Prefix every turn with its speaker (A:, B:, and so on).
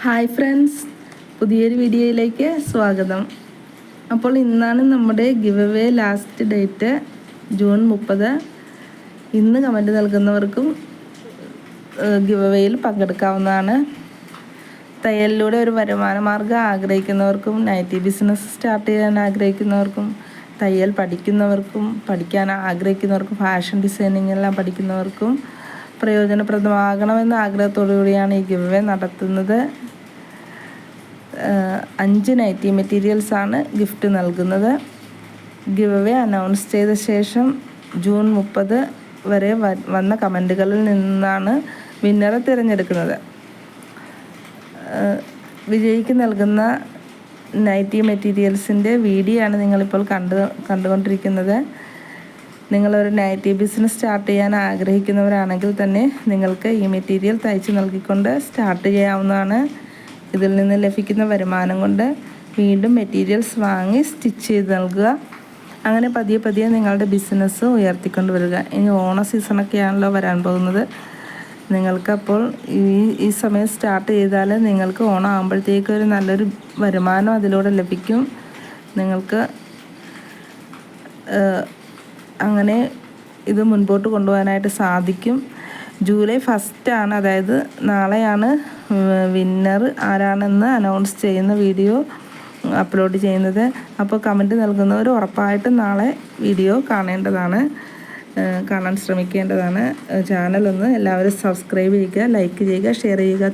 A: Hi friends, പുതിയൊരു വീഡിയോയിലേക്ക് സ്വാഗതം. അപ്പോൾ ഇന്നാണ് നമ്മുടെ give away last date, June 30. ഇന്ന് കമൻറ്റ് നൽകുന്നവർക്കും ഗിവ് അവേയിൽ പങ്കെടുക്കാവുന്നതാണ്. തയ്യലിലൂടെ ഒരു വരുമാന മാർഗ്ഗം ആഗ്രഹിക്കുന്നവർക്കും, നൈറ്റി ബിസിനസ് സ്റ്റാർട്ട് ചെയ്യാൻ ആഗ്രഹിക്കുന്നവർക്കും, തയ്യൽ പഠിക്കുന്നവർക്കും, പഠിക്കാൻ ആഗ്രഹിക്കുന്നവർക്കും, ഫാഷൻ ഡിസൈനിങ് എല്ലാം പഠിക്കുന്നവർക്കും പ്രയോജനപ്രദമാകണമെന്ന ആഗ്രഹത്തോടു കൂടിയാണ് ഈ ഗിവ് അവേ നടത്തുന്നത്. 5 നൈറ്റി മെറ്റീരിയൽസാണ് ഗിഫ്റ്റ് നൽകുന്നത്. ഗിവ് അവേ അനൗൺസ് ചെയ്ത ശേഷം ജൂൺ 30 വരെ വന്ന കമൻറ്റുകളിൽ നിന്നാണ് വിന്നറെ തിരഞ്ഞെടുക്കുന്നത്. വിജയിക്ക് നൽകുന്ന നൈറ്റി മെറ്റീരിയൽസിൻ്റെ വീഡിയോ ആണ് നിങ്ങളിപ്പോൾ കണ്ടുകൊണ്ടിരിക്കുന്നത്. നിങ്ങളൊരു നൈറ്റി ബിസിനസ് സ്റ്റാർട്ട് ചെയ്യാൻ ആഗ്രഹിക്കുന്നവരാണെങ്കിൽ തന്നെ നിങ്ങൾക്ക് ഈ മെറ്റീരിയൽ തയ്ച്ച് നൽകിക്കൊണ്ട് സ്റ്റാർട്ട് ചെയ്യാവുന്നതാണ്. ഇതിൽ നിന്ന് ലഭിക്കുന്ന വരുമാനം കൊണ്ട് വീണ്ടും മെറ്റീരിയൽസ് വാങ്ങി സ്റ്റിച്ച് ചെയ്ത് നൽകുക. അങ്ങനെ പതിയെ പതിയെ നിങ്ങളുടെ ബിസിനസ് ഉയർത്തിക്കൊണ്ട് വരിക. ഇനി ഓണ സീസണൊക്കെയാണല്ലോ വരാൻ പോകുന്നത്. നിങ്ങൾക്കപ്പോൾ ഈ സമയം സ്റ്റാർട്ട് ചെയ്താൽ നിങ്ങൾക്ക് ഓണം ആകുമ്പോഴത്തേക്കും ഒരു നല്ലൊരു വരുമാനം അതിലൂടെ ലഭിക്കും. നിങ്ങൾക്ക് അങ്ങനെ ഇത് മുൻപോട്ട് കൊണ്ടുപോകാനായിട്ട് സാധിക്കും. ജൂലൈ 1 ആണ്, അതായത് നാളെയാണ് വിന്നർ ആരാണെന്ന് അനൗൺസ് ചെയ്യുന്ന വീഡിയോ അപ്ലോഡ് ചെയ്യുന്നത്. അപ്പോൾ കമൻറ്റ് നൽകുന്നവർ ഉറപ്പായിട്ടും നാളെ വീഡിയോ കാണാൻ ശ്രമിക്കേണ്ടതാണ്. ചാനലൊന്ന് എല്ലാവരും സബ്സ്ക്രൈബ് ചെയ്യുക, ലൈക്ക് ചെയ്യുക, ഷെയർ ചെയ്യുക.